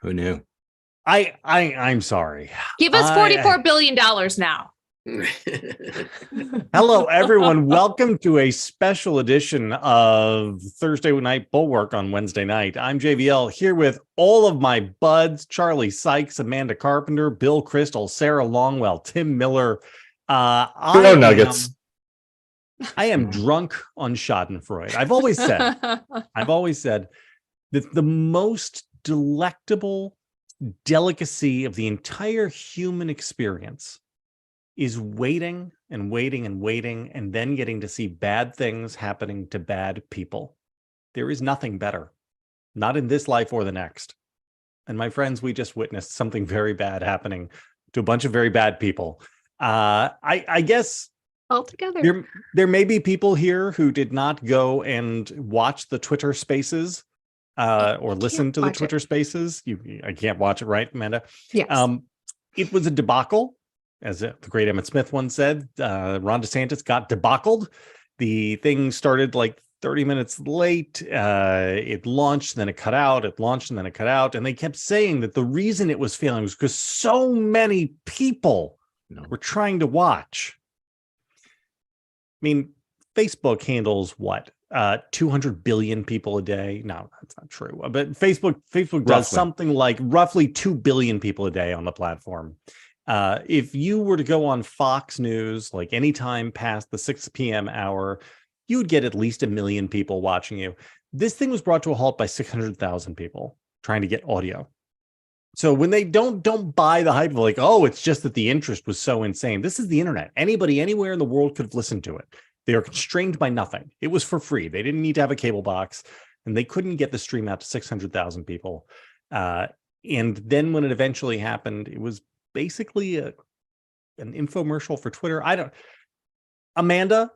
Who knew? I'm sorry. Give us $44 billion now. Hello, everyone. Welcome to a special edition of Thursday Night Bulwark on Wednesday night. I'm JVL here with all of my buds, Charlie Sykes, Amanda Carpenter, Bill Crystal, Sarah Longwell, Tim Miller. Hello, Nuggets. I am drunk on Schadenfreude. I've always said that the most delectable delicacy of the entire human experience is waiting and waiting and waiting and then getting to see bad things happening to bad people. There is nothing better, not in this life or the next. And my friends, we just witnessed something very bad happening to a bunch of very bad people. I guess altogether there may be people here who did not go and watch the Twitter Spaces or listen to the Twitter Spaces. I can't watch it, right, Amanda? Yes. It was a debacle. As the great Emmett Smith once said, Ron DeSantis got debacled. The thing started like 30 minutes late. It launched, then it cut out. It launched, and then it cut out. And they kept saying that the reason it was failing was because so many people were trying to watch. I mean, Facebook handles what? 200 billion people a day. No, that's not true. But Facebook does something like roughly 2 billion people a day on the platform. If you were to go on Fox News, like anytime past the 6 p.m. hour, you would get at least 1 million people watching you. This thing was brought to a halt by 600,000 people trying to get audio. So when they don't buy the hype of like, oh, it's just that the interest was so insane. This is the internet. Anybody anywhere in the world could have listened to it. They are constrained by nothing. It was for free. They didn't need to have a cable box, and they couldn't get the stream out to 600,000 people. And then when it eventually happened, it was basically an infomercial for Twitter. Amanda,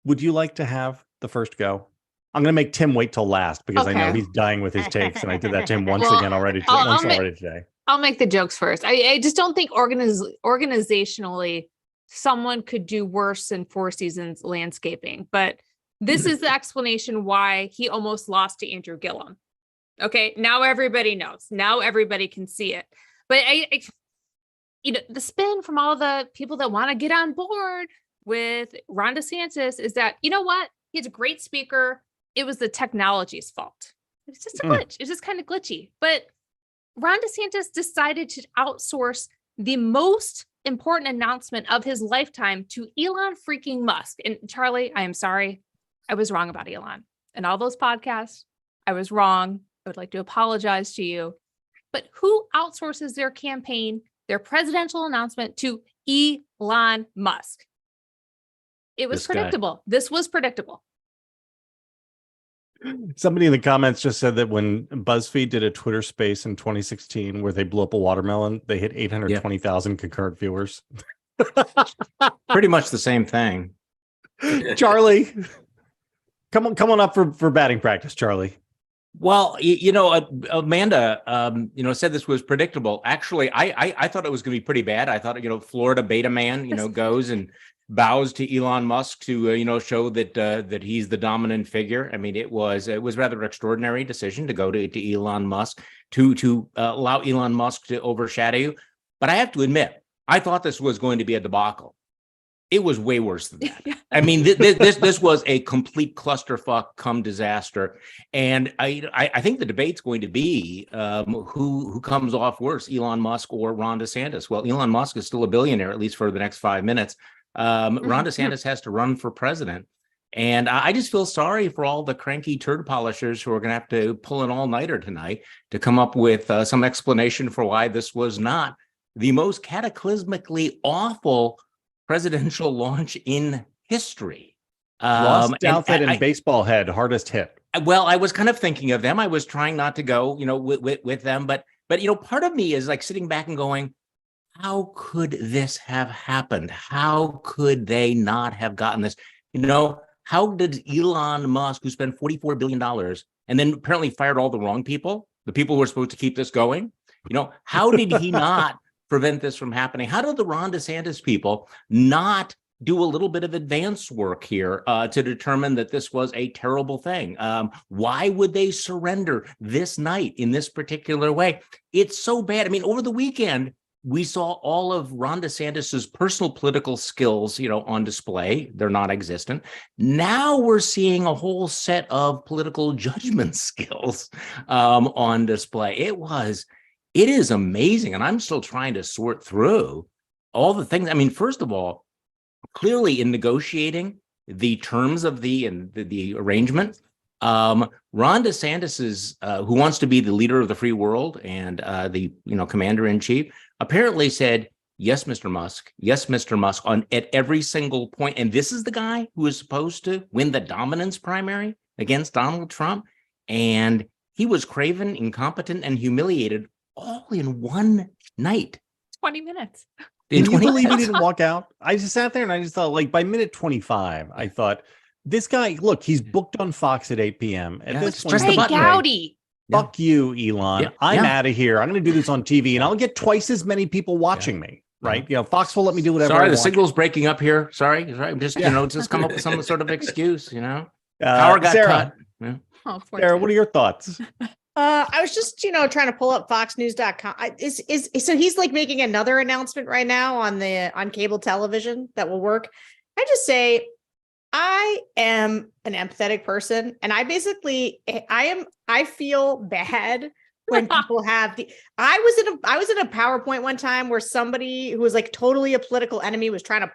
would you like to have the first go? I'm going to make Tim wait till last because I know he's dying with his takes, and I did that to him once already today. I'll make the jokes first. I just don't think organizationally someone could do worse than Four Seasons landscaping, but this is the explanation why he almost lost to Andrew Gillum. Okay, now everybody knows. Now everybody can see it. But the spin from all the people that want to get on board with Ron DeSantis is that, you know what? He's a great speaker. It was the technology's fault. It's just a glitch. It's just kind of glitchy. But Ron DeSantis decided to outsource the most important announcement of his lifetime to Elon freaking Musk. And Charlie, I am sorry. I was wrong about Elon. And all those podcasts, I was wrong. I would like to apologize to you. But who outsources their campaign, their presidential announcement to Elon Musk? It was predictable. This was predictable. Somebody in the comments just said that when BuzzFeed did a Twitter space in 2016 where they blew up a watermelon, they hit 820,000 concurrent viewers. Pretty much the same thing. Charlie, come on up for batting practice, Charlie. Well, Amanda, said this was predictable. Actually, I thought it was going to be pretty bad. I thought, Florida beta man, goes and bows to Elon Musk to, show that he's the dominant figure. I mean, it was rather extraordinary decision to go to Elon Musk to allow Elon Musk to overshadow you. But I have to admit, I thought this was going to be a debacle. It was way worse than that. I mean, this was a complete clusterfuck come disaster. And I think the debate's going to be who comes off worse, Elon Musk or Ron DeSantis. Well, Elon Musk is still a billionaire, at least for the next 5 minutes. Ron DeSantis has to run for president. And I just feel sorry for all the cranky turd polishers who are going to have to pull an all-nighter tonight to come up with some explanation for why this was not the most cataclysmically awful presidential launch in history. Lost outfit and baseball head, hardest hit. Well, I was kind of thinking of them. I was trying not to go, with them, but part of me is like sitting back and going, how could this have happened? How could they not have gotten this? How did Elon Musk, who spent $44 billion and then apparently fired all the wrong people, the people who were supposed to keep this going, how did he not prevent this from happening? How did the Ron DeSantis people not do a little bit of advance work here to determine that this was a terrible thing. Why would they surrender this night in this particular way? It's so bad. I mean, over the weekend, we saw all of Ron DeSantis's personal political skills, on display. They're non-existent. Now we're seeing a whole set of political judgment skills on display. It is amazing. And I'm still trying to sort through all the things. I mean, first of all, clearly in negotiating the terms of the arrangement, Ron DeSantis who wants to be the leader of the free world and the commander in chief, apparently said, yes, Mr. Musk, at every single point. And this is the guy who is supposed to win the dominance primary against Donald Trump. And he was craven, incompetent, and humiliated all in one night. 20 minutes. Can you believe he didn't walk out? I just sat there and I just thought, like, by minute 25, I thought, this guy, look, he's booked on Fox at 8 p.m. At this point, Hey, Gowdy. Fuck you, Elon. I'm out of here. I'm going to do this on TV, and I'll get twice as many people watching me, right? Fox will let me do whatever. Sorry, the signal's breaking up here. Sorry. I'm just, just come up with some sort of excuse, Power got Sarah, cut. Oh, Sarah, what are your thoughts? I was just, trying to pull up foxnews.com. So he's like making another announcement right now on cable television that will work. I just say, I am an empathetic person, and I feel bad when people have I was in a PowerPoint one time where somebody who was like totally a political enemy was trying to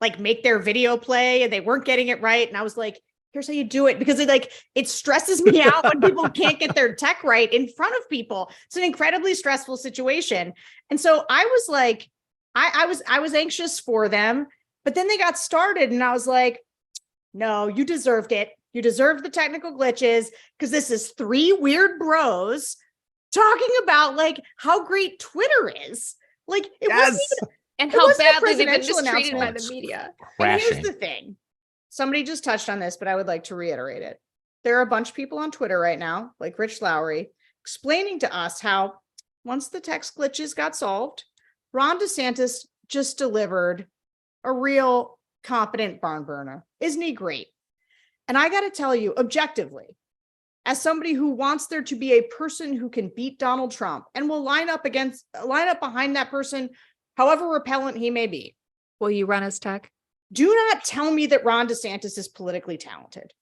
like make their video play and they weren't getting it right. And I was like, here's how you do it, because it stresses me out when people can't get their tech right in front of people. It's an incredibly stressful situation. And so I was like, I was anxious for them, but then they got started and I was like, no, you deserved it. You deserved the technical glitches, because this is three weird bros talking about like how great Twitter is. Like it wasn't even, and how badly they've been presidential mistreated by the announcement. media. And here's the thing. Somebody just touched on this, but I would like to reiterate it. There are a bunch of people on Twitter right now, like Rich Lowry, explaining to us how once the text glitches got solved, Ron DeSantis just delivered a real competent barn burner. Isn't he great? And I got to tell you, objectively, as somebody who wants there to be a person who can beat Donald Trump and will line up behind that person, however repellent he may be. Will you run his tech? Do not tell me that Ron DeSantis is politically talented.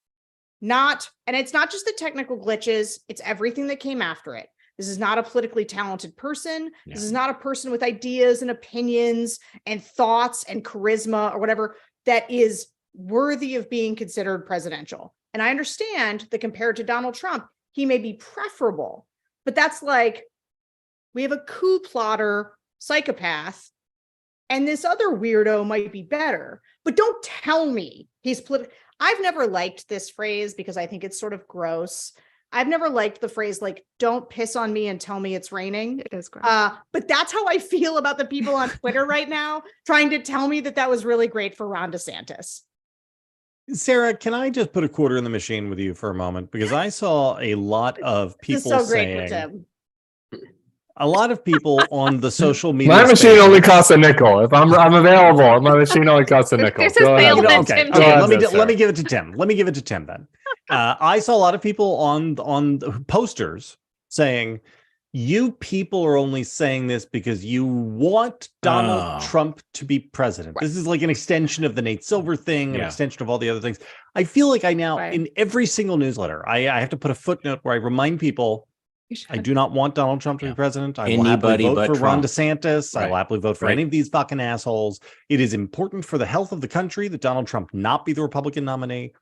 And it's not just the technical glitches, it's everything that came after it. This is not a politically talented person. Yeah. This is not a person with ideas and opinions and thoughts and charisma or whatever that is worthy of being considered presidential. And I understand that compared to Donald Trump, he may be preferable, but that's like, we have a coup plotter psychopath, and this other weirdo might be better, but don't tell me he's political. I've never liked this phrase because I think it's sort of gross. I've never liked the phrase, like, don't piss on me and tell me it's raining. It is gross. But that's how I feel about the people on Twitter right now, trying to tell me that was really great for Ron DeSantis. Sarah, can I just put a quarter in the machine with you for a moment? Because I saw a lot of people saying, a lot of people on the social media. My machine only costs a nickel. If I'm available, my machine only costs a nickel. Let me give it to Tim. Let me give it to Tim then. I saw a lot of people on posters saying, you people are only saying this because you want Donald Trump to be president. Right. This is like an extension of the Nate Silver thing, an extension of all the other things. I feel like I now, in every single newsletter, I have to put a footnote where I remind people, I do not want Donald Trump to be president. I will happily vote for Ron DeSantis. I will happily vote for any of these fucking assholes. It is important for the health of the country that Donald Trump not be the Republican nominee.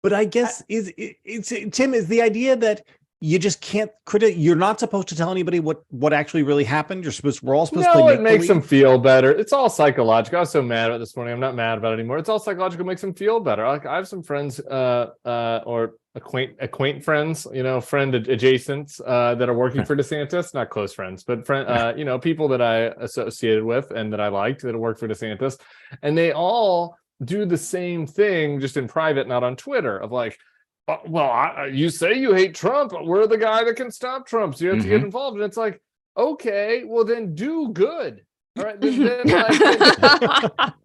But I guess Tim, is the idea that you just can't you're not supposed to tell anybody what actually really happened. We're all supposed to play it makes them feel better. It's all psychological. I was so mad about this morning. I'm not mad about it anymore. It's all psychological. It makes them feel better. I have some friends or acquaint friends, friend adjacent that are working for DeSantis, not close friends, but people that I associated with and that I liked that work for DeSantis, and they all do the same thing, just in private, not on Twitter, of like, you say you hate Trump, but we're the guy that can stop Trump, so you have to get involved. And it's like, okay, well then do good. All right, then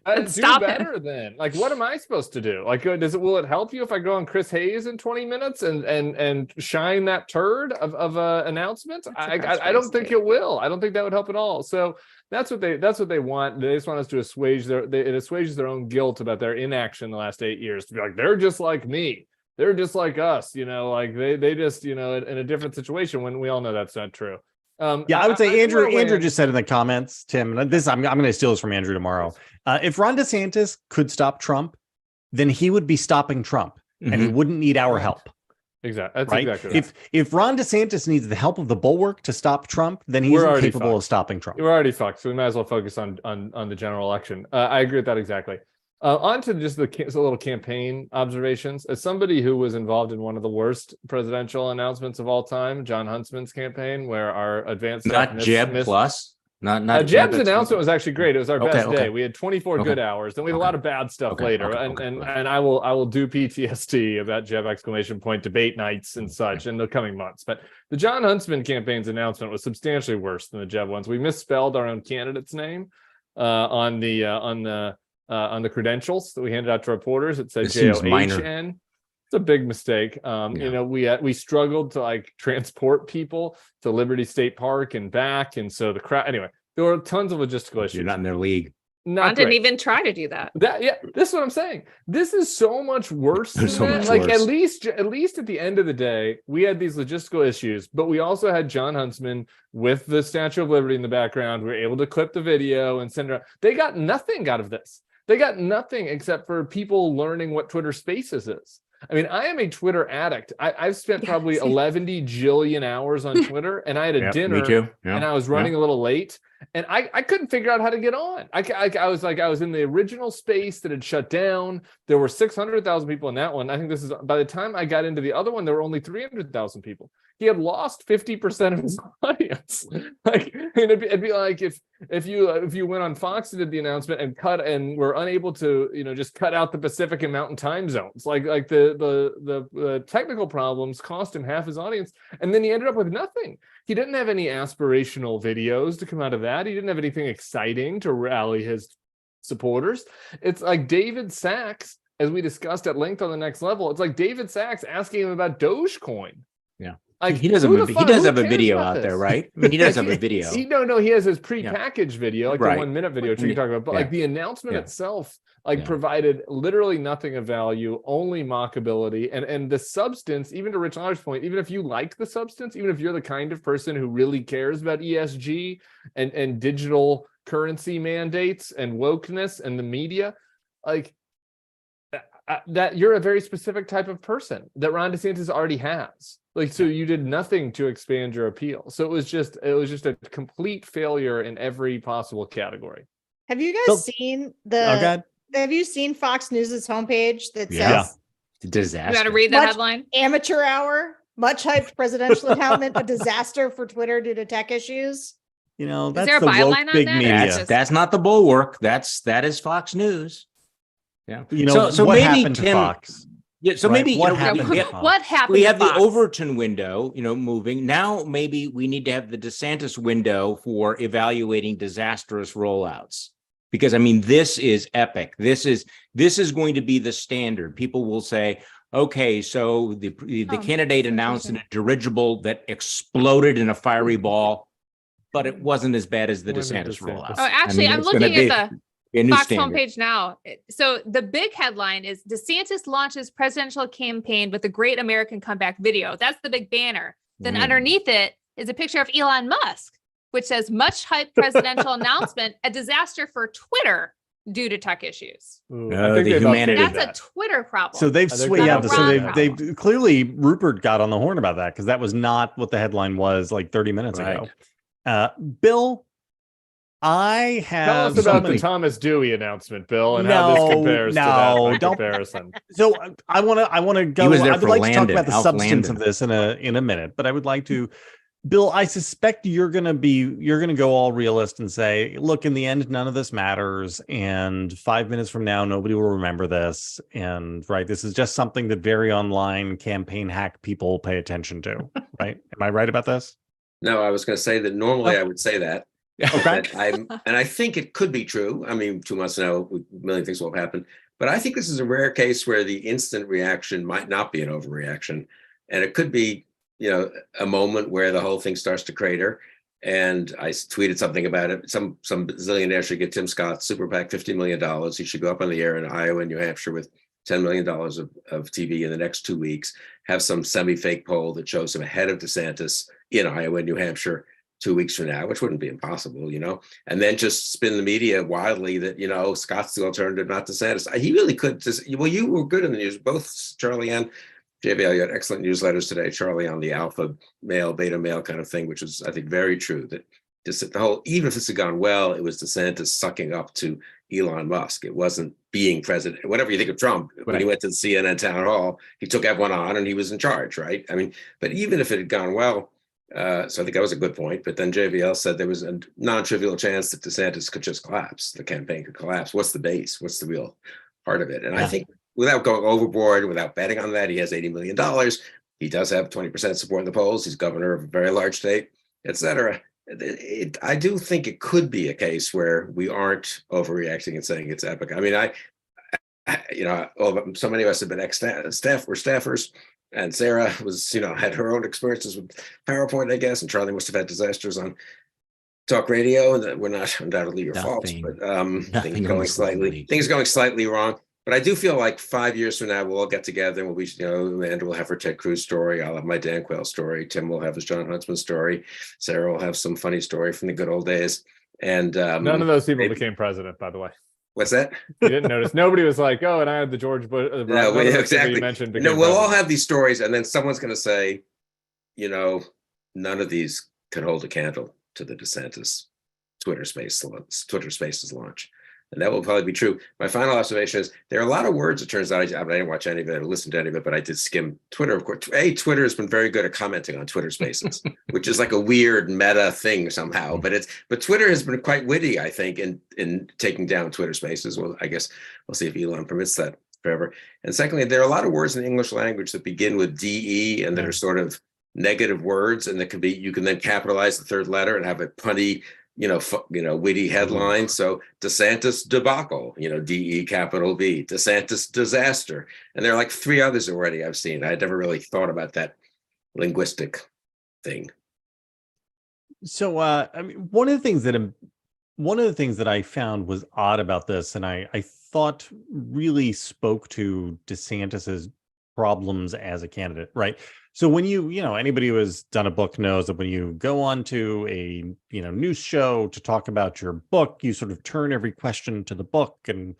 like, do Stop him. better then. Like, what am I supposed to do? Like, will it help you if I go on Chris Hayes in 20 minutes and shine that turd of announcement? I don't think it will. I don't think that would help at all. So that's what they want. They just want us to assuage it assuages their own guilt about their inaction the last 8 years, to be like, they're just like me. They're just like us, like they just, in a different situation, when we all know that's not true. I would say Andrew just said in the comments, Tim, and this I'm going to steal this from Andrew tomorrow. If Ron DeSantis could stop Trump, then he would be stopping Trump, and he wouldn't need our help. Exactly. That's right. Exactly right. If Ron DeSantis needs the help of the Bulwark to stop Trump, then he's incapable of stopping Trump. We're already fucked, so we might as well focus on the general election. I agree with that exactly. On to just the little campaign observations. As somebody who was involved in one of the worst presidential announcements of all time, John Huntsman's campaign, where our advanced not Jeb plus, not Jeb's announcement was actually great. It was our best day. We had 24 Okay. good hours. Then we had a lot of bad stuff later, and I will do PTSD of that Jeb exclamation point debate nights and such in the coming months. But the John Huntsman campaign's announcement was substantially worse than the Jeb ones. We misspelled our own candidate's name on the credentials that we handed out to reporters. It said JOHN. It's a big mistake. We struggled to like transport people to Liberty State Park and back, and so the crowd. Anyway, there were tons of logistical issues. You're not in their league. I didn't even try to do that. This is what I'm saying. This is so much worse than that. Like, at least at the end of the day, we had these logistical issues, but we also had John Huntsman with the Statue of Liberty in the background. We were able to clip the video and send it out. They got nothing out of this. They got nothing except for people learning what Twitter Spaces is. I mean, I am a Twitter addict. I've spent probably 11 jillion hours on Twitter, and I had a dinner, me too. and I was running a little late, and I couldn't figure out how to get on. I was in the original space that had shut down. There were 600,000 people in that one. I think this is, by the time I got into the other one, there were only 300,000 people. He had lost 50% of his audience. Like, it'd be like if you went on Fox and did the announcement and cut and were unable to just cut out the Pacific and Mountain time zones. Like the technical problems cost him half his audience, and then he ended up with nothing. He didn't have any aspirational videos to come out of that. He didn't have anything exciting to rally his supporters. It's like David Sachs, as we discussed at length on The Next Level. It's like David Sachs asking him about Dogecoin. Yeah. Like, he does have a video out there, right? I mean, he does have a video. He has his pre-packaged video, like the 1 minute video, which we can talk about. But like the announcement itself, provided literally nothing of value, only mockability, and the substance. Even to Rich Lawler's point, even if you like the substance, even if you're the kind of person who really cares about ESG and digital currency mandates and wokeness and the media, like that, you're a very specific type of person that Ron DeSantis already has. Like, so you did nothing to expand your appeal. So it was just a complete failure in every possible category. Have you guys seen have you seen Fox News's homepage that says disaster? You got to read the headline. Amateur hour, much hyped presidential announcement, a disaster for Twitter due to tech issues. That's is there a the byline woke on big that? media. That's not the Bulwark. That is Fox News. Yeah. So what happened to Fox? Yeah, so maybe What happened? We have the Overton window, moving. Now maybe we need to have the DeSantis window for evaluating disastrous rollouts. Because I mean, this is epic. This is going to be the standard. People will say, okay, so the candidate announced a dirigible that exploded in a fiery ball, but it wasn't as bad as the DeSantis rollout. Oh, actually, I'm looking at the Fox standard. homepage now. So the big headline is DeSantis launches presidential campaign with a great American comeback video. That's the big banner. Then underneath it is a picture of Elon Musk, which says much hyped presidential announcement, a disaster for Twitter due to tech issues. The humanity. That's a Twitter problem. So they've they've clearly Rupert got on the horn about that, because that was not what the headline was like 30 minutes ago. Bill, I have tell us about the Thomas Dewey announcement, Bill, and how this compares to that comparison. So I want to go. I would like to talk about the substance Landon. of this in a minute, but I would like to. Bill, I suspect you're going to go all realist and say, look, in the end, none of this matters. And 5 minutes from now, nobody will remember this. And this is just something that very online campaign hack people pay attention to. Right? Am I right about this? No, I was going to say that normally I would say that. Okay. And I think it could be true. I mean, 2 months now, a million things will have happened. But I think this is a rare case where the instant reaction might not be an overreaction. And it could be, a moment where the whole thing starts to crater. And I tweeted something about it. Some zillionaire should get Tim Scott's super PAC $50 million. He should go up on the air in Iowa and New Hampshire with $10 million of TV in the next 2 weeks, have some semi-fake poll that shows him ahead of DeSantis in Iowa and New Hampshire 2 weeks from now, which wouldn't be impossible, and then just spin the media wildly that, Scott's the alternative, not DeSantis. He really could. Well, you were good in the news, both Charlie and JVL. You had excellent newsletters today, Charlie, on the alpha male, beta male kind of thing, which is, I think, very true. That just the whole, even if this had gone well, it was DeSantis sucking up to Elon Musk. It wasn't being president. Whatever you think of Trump, when he went to the CNN town hall, he took everyone on and he was in charge, right? I mean, but even if it had gone well, so I think that was a good point. But then JVL said there was a non-trivial chance that DeSantis could just collapse. The campaign could collapse. What's the base? What's the real part of it? And I think without going overboard, without betting on that, he has $80 million. He does have 20% support in the polls. He's governor of a very large state, et cetera. I do think it could be a case where we aren't overreacting and saying it's epic. I mean, so many of us have been staffers, and Sarah was, had her own experiences with PowerPoint, I guess, and Charlie must have had disasters on talk radio, and that were not undoubtedly your fault, but things going slightly wrong. But I do feel like 5 years from now, we'll all get together and we'll be, Amanda will have her Ted Cruz story. I'll have my Dan Quayle story. Tim will have his John Huntsman story. Sarah will have some funny story from the good old days. And none of those people became president, by the way. What's that? You didn't notice. Nobody was like, "Oh, and I had the George Bush." No, exactly. You mentioned. We'll all have these stories, and then someone's going to say, none of these could hold a candle to the DeSantis Twitter Spaces launch. And that will probably be true. My final observation is there are a lot of words, it turns out, I didn't watch any of it or listen to any of it, but I did skim Twitter, of course. Twitter has been very good at commenting on Twitter Spaces, which is like a weird meta thing somehow. But Twitter has been quite witty, I think, in taking down Twitter Spaces. Well, I guess we'll see if Elon permits that forever. And secondly, there are a lot of words in the English language that begin with DE and that are sort of negative words, and that can be, you can then capitalize the third letter and have a punny, witty headline. So DeSantis debacle, DE capital V, DeSantis disaster. And there are like 3 others already I've seen. I had never really thought about that linguistic thing. So, I mean, one of the things that I found was odd about this, and I thought really spoke to DeSantis's problems as a candidate, right? So when anybody who has done a book knows that when you go on to a, news show to talk about your book, you sort of turn every question to the book. And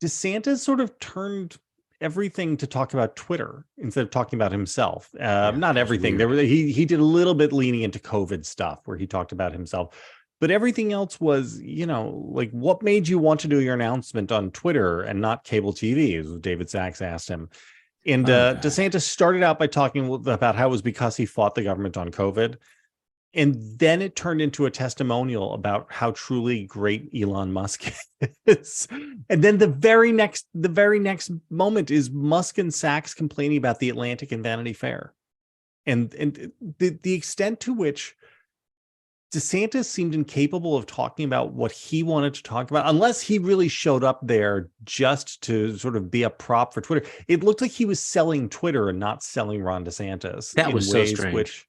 DeSantis sort of turned everything to talk about Twitter instead of talking about himself. Not everything. He did a little bit leaning into COVID stuff where he talked about himself. But everything else was, like, what made you want to do your announcement on Twitter and not cable TV, as David Sachs asked him. And DeSantis started out by talking about how it was because he fought the government on COVID. And then it turned into a testimonial about how truly great Elon Musk is. And then the very next moment is Musk and Sachs complaining about the Atlantic and Vanity Fair. And the extent to which DeSantis seemed incapable of talking about what he wanted to talk about, unless he really showed up there just to sort of be a prop for Twitter. It looked like he was selling Twitter and not selling Ron DeSantis. That was so strange.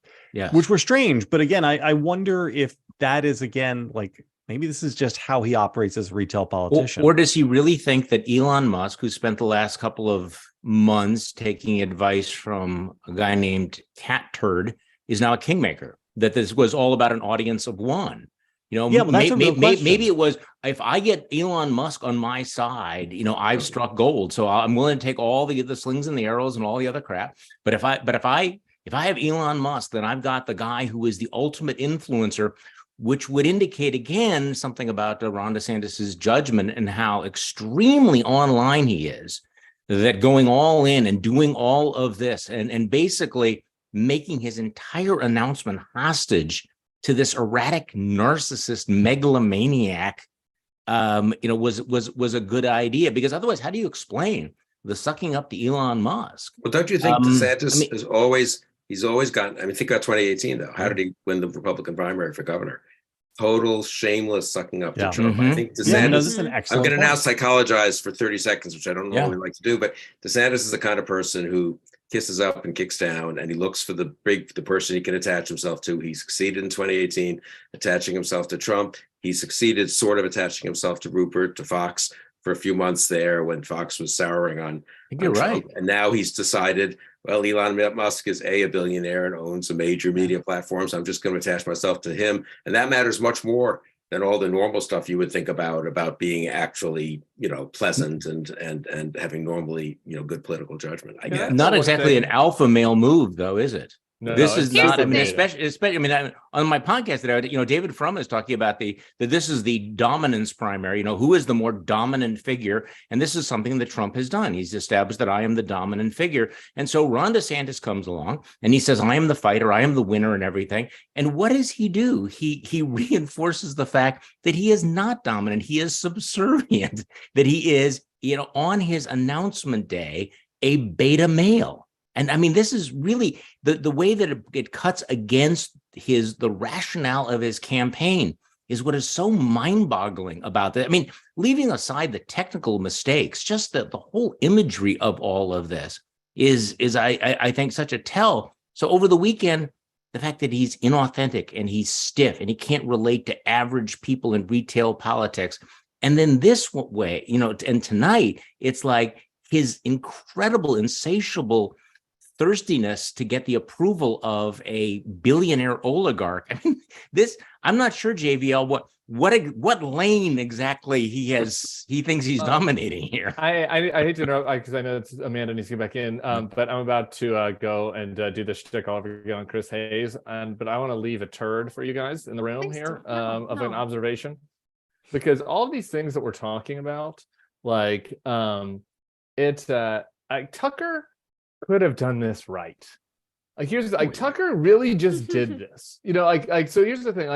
Which were strange. But again, I wonder if that is, again, like, maybe this is just how he operates as a retail politician. Or does he really think that Elon Musk, who spent the last couple of months taking advice from a guy named Cat Turd, is now a kingmaker? That this was all about an audience of one, maybe it was, if I get Elon Musk on my side, I've struck gold. So I'm willing to take all the slings and the arrows and all the other crap. But if I have Elon Musk, then I've got the guy who is the ultimate influencer, which would indicate again something about Ron DeSantis's judgment and how extremely online he is, that going all in and doing all of this and basically making his entire announcement hostage to this erratic narcissist megalomaniac, was a good idea, because otherwise, how do you explain the sucking up to Elon Musk? Well, don't you think DeSantis he's always gotten, think about 2018 though. How did he win the Republican primary for governor? total shameless sucking up Yeah. to Trump. I think Yeah, no, DeSantis. this is an I'm excellent going to now point. psychologize for 30 seconds, which I don't normally like to do, but DeSantis is the kind of person who kisses up and kicks down, and he looks for the person he can attach himself to. He succeeded in 2018, attaching himself to Trump. He succeeded sort of attaching himself to Rupert, to Fox for a few months there when Fox was souring on You're Trump. right. And now he's decided, well, Elon Musk is a billionaire and owns a major media platform, so I'm just going to attach myself to him. And that matters much more than all the normal stuff you would think about being actually, pleasant and having normally, good political judgment, I guess. Not exactly an alpha male move, though, is it? No, This no, is it's not. I the mean, thing. especially. I mean, on my podcast today, David Frum is talking about that this is the dominance primary. Who is the more dominant figure, and this is something that Trump has done. He's established that I am the dominant figure, and so Ron DeSantis comes along and he says, "I am the fighter, I am the winner, and everything." And what does he do? He reinforces the fact that he is not dominant. He is subservient. That he is, on his announcement day, a beta male. And I mean, this is really the way that it cuts against the rationale of his campaign is what is so mind-boggling about that. I mean, leaving aside the technical mistakes, just the whole imagery of all of this is I think such a tell. So over the weekend, the fact that he's inauthentic and he's stiff and he can't relate to average people in retail politics. And then this way, and tonight, it's like his incredible, insatiable thirstiness to get the approval of a billionaire oligarch. I mean, I'm not sure, JVL, what lane exactly he thinks he's dominating here. I hate to interrupt because I know it's Amanda needs to get back in, but I'm about to go and do the shtick all over again on Chris Hayes, but I want to leave a turd for you guys in the room here of an observation, because all of these things that we're talking about, like Tucker could have done this right. Tucker really just did this, so here's the thing,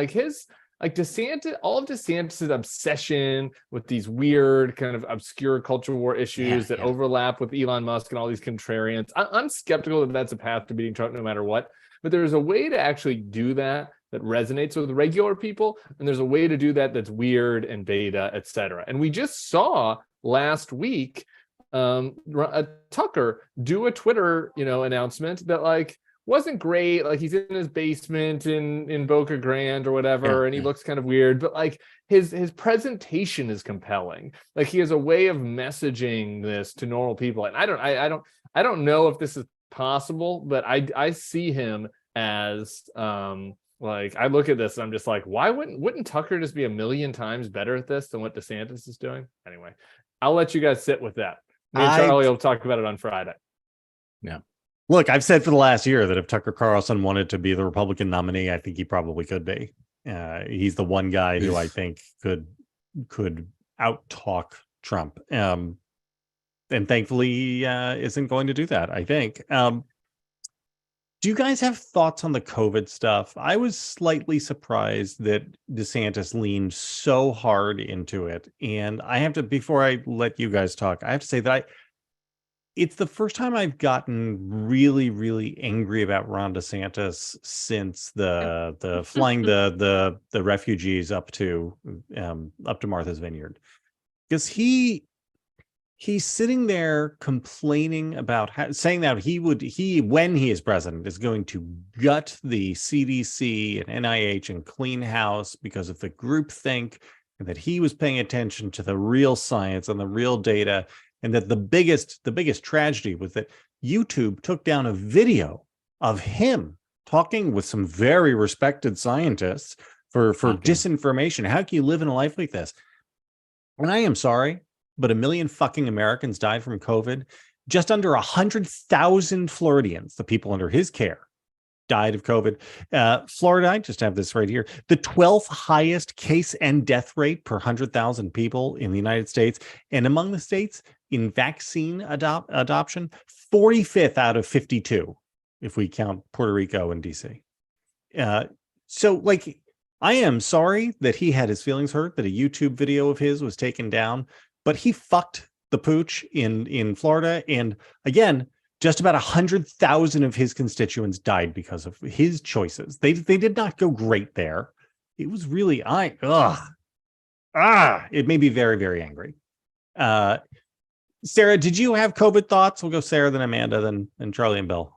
DeSantis, all of DeSantis' obsession with these weird kind of obscure culture war issues that overlap with Elon Musk and all these contrarians. I'm skeptical that that's a path to beating Trump no matter what, but there's a way to actually do that resonates with regular people, and there's a way to do that that's weird and beta, etc. And we just saw last week Tucker do a Twitter, announcement that wasn't great. He's in his basement in Boca Grande or whatever, and he looks kind of weird, but his presentation is compelling. He has a way of messaging this to normal people. And I don't know if this is possible, but I see him as I look at this and I'm just like, why wouldn't Tucker just be a million times better at this than what DeSantis is doing? Anyway, I'll let you guys sit with that. Me and Charlie will talk about it on Friday. Yeah. Look, I've said for the last year that if Tucker Carlson wanted to be the Republican nominee, I think he probably could be. He's the one guy who I think could out-talk Trump. And thankfully, he isn't going to do that, I think. Do you guys have thoughts on the COVID stuff? I was slightly surprised that DeSantis leaned so hard into it. And I have to, before I let you guys talk, I have to say that it's the first time I've gotten really, really angry about Ron DeSantis since the flying the refugees up to Martha's Vineyard, because he's sitting there complaining about saying that he when he is president is going to gut the CDC and NIH and clean house because of the groupthink, and that he was paying attention to the real science and the real data. And that the biggest tragedy was that YouTube took down a video of him talking with some very respected scientists for disinformation. How can you live in a life like this? And I am sorry, but 1 million fucking Americans died from COVID. Just under 100,000 Floridians, the people under his care, died of COVID. Florida, I just have this right here, the 12th highest case and death rate per 100,000 people in the United States. And among the states in vaccine adoption, 45th out of 52, if we count Puerto Rico and DC. So I am sorry that he had his feelings hurt, that a YouTube video of his was taken down, but he fucked the pooch in Florida. And again, just about 100,000 of his constituents died because of his choices. They did not go great there. it was really, it made me very, very angry. Sarah, did you have COVID thoughts? We'll go Sarah, then Amanda, then Charlie and Bill.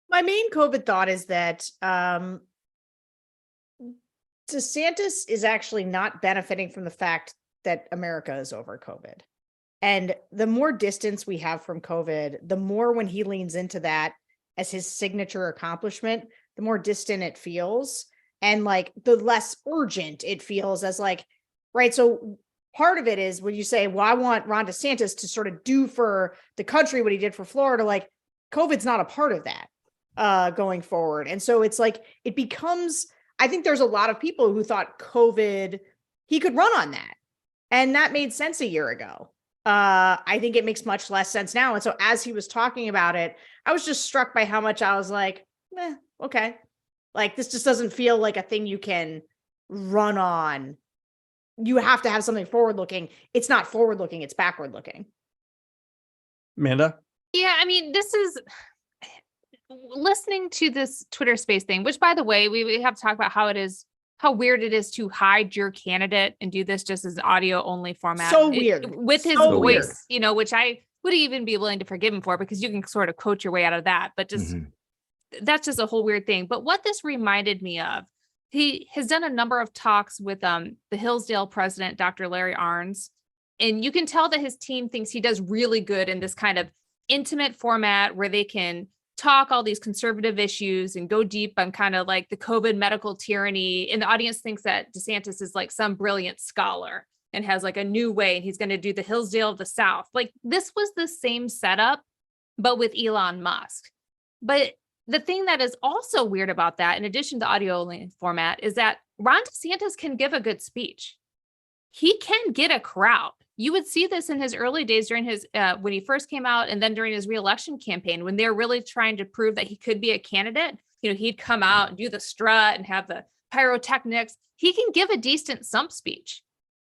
My main COVID thought is that DeSantis is actually not benefiting from the fact that America is over COVID. And the more distance we have from COVID, the more when he leans into that as his signature accomplishment, the more distant it feels. And like the less urgent it feels as like, right. So part of it is when you say, well, I want Ron DeSantis to sort of do for the country what he did for Florida, like COVID's not a part of that going forward. And so it's like, it becomes, I think there's a lot of people who thought COVID, he could run on that. And that made sense a year ago. I think it makes much less sense now. And so as he was talking about it, I was just struck by how much I was like, okay. Like, this just doesn't feel like a thing you can run on. You have to have something forward looking. It's not forward looking, it's backward looking. Amanda? Yeah, I mean, this is listening to this Twitter space thing, which by the way, we have to talk about how weird it is to hide your candidate and do this just as audio only format. So weird. With his So voice, which I would even be willing to forgive him for, because you can sort of coach your way out of that, but just that's just a whole weird thing. But what this reminded me of, he has done a number of talks with the Hillsdale president, Dr. Larry Arns, and you can tell that his team thinks he does really good in this kind of intimate format where they can talk all these conservative issues and go deep on kind of like the COVID medical tyranny. And the audience thinks that DeSantis is like some brilliant scholar and has like a new way, and he's going to do the Hillsdale of the South. Like, this was the same setup, but with Elon Musk. But the thing that is also weird about that, in addition to audio only format, is that Ron DeSantis can give a good speech. He can get a crowd. You would see this in his early days during his, when he first came out, and then during his reelection campaign, when they're really trying to prove that he could be a candidate. He'd come out and do the strut and have the pyrotechnics. He can give a decent stump speech.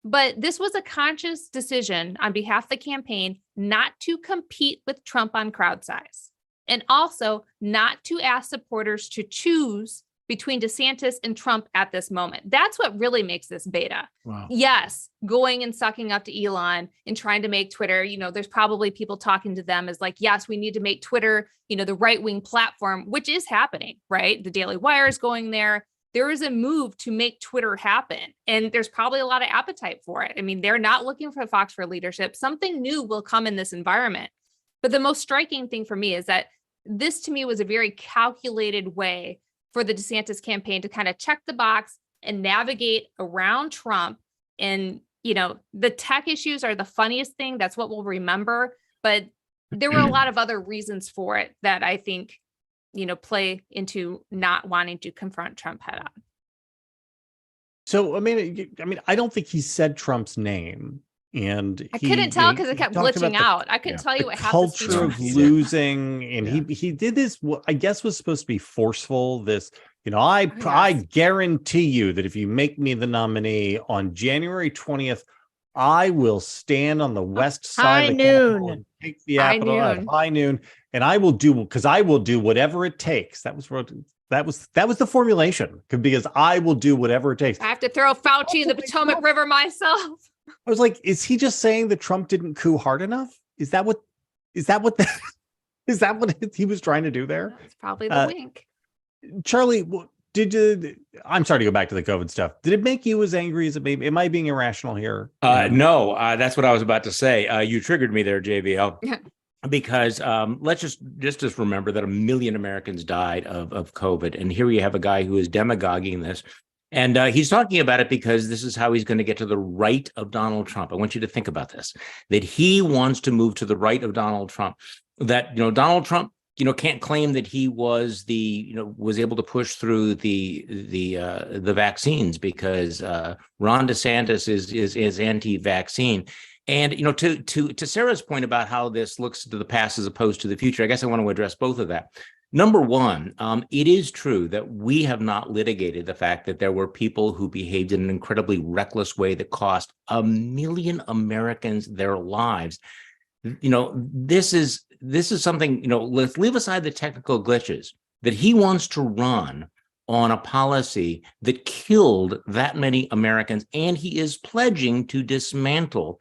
But this was a conscious decision on behalf of the campaign not to compete with Trump on crowd size, and also not to ask supporters to choose between DeSantis and Trump at this moment. That's what really makes this beta. Wow. Yes, going and sucking up to Elon and trying to make Twitter, there's probably people talking to them as like, yes, we need to make Twitter, the right-wing platform, which is happening, right? The Daily Wire is going there. There is a move to make Twitter happen. And there's probably a lot of appetite for it. I mean, they're not looking for Fox for leadership. Something new will come in this environment. But the most striking thing for me is that this to me was a very calculated way for the DeSantis campaign to kind of check the box and navigate around Trump. And, the tech issues are the funniest thing. That's what we'll remember. But there were a lot of other reasons for it that I think, play into not wanting to confront Trump head on. So, I mean, I don't think he said Trump's name. And I couldn't tell because it kept glitching out. I couldn't tell you what happened. Culture of losing, and he did this. What I guess was supposed to be forceful. This, I guarantee you that if you make me the nominee on January 20th, I will stand on the west side of the Capitol and take the Capitol at high noon, and I will do whatever it takes. That was the formulation, because I will do whatever it takes. I have to throw Fauci in the Potomac River myself. I was like, is he just saying that Trump didn't coup hard enough? Is that what he was trying to do there? That's probably the wink. Charlie, I'm sorry to go back to the COVID stuff. Did it make you as angry as it made me? Am I being irrational here? No, that's what I was about to say. You triggered me there, JVL. Because let's just remember that 1 million Americans died of COVID. And here you have a guy who is demagoguing this. And he's talking about it because this is how he's going to get to the right of Donald Trump. I want you to think about this, that he wants to move to the right of Donald Trump, that, Donald Trump, can't claim that he was was able to push through the vaccines because Ron DeSantis is anti-vaccine. And, to Sarah's point about how this looks to the past as opposed to the future, I guess I want to address both of that. Number one, it is true that we have not litigated the fact that there were people who behaved in an incredibly reckless way that cost 1 million Americans their lives. This is something, let's leave aside the technical glitches, that he wants to run on a policy that killed that many Americans, and he is pledging to dismantle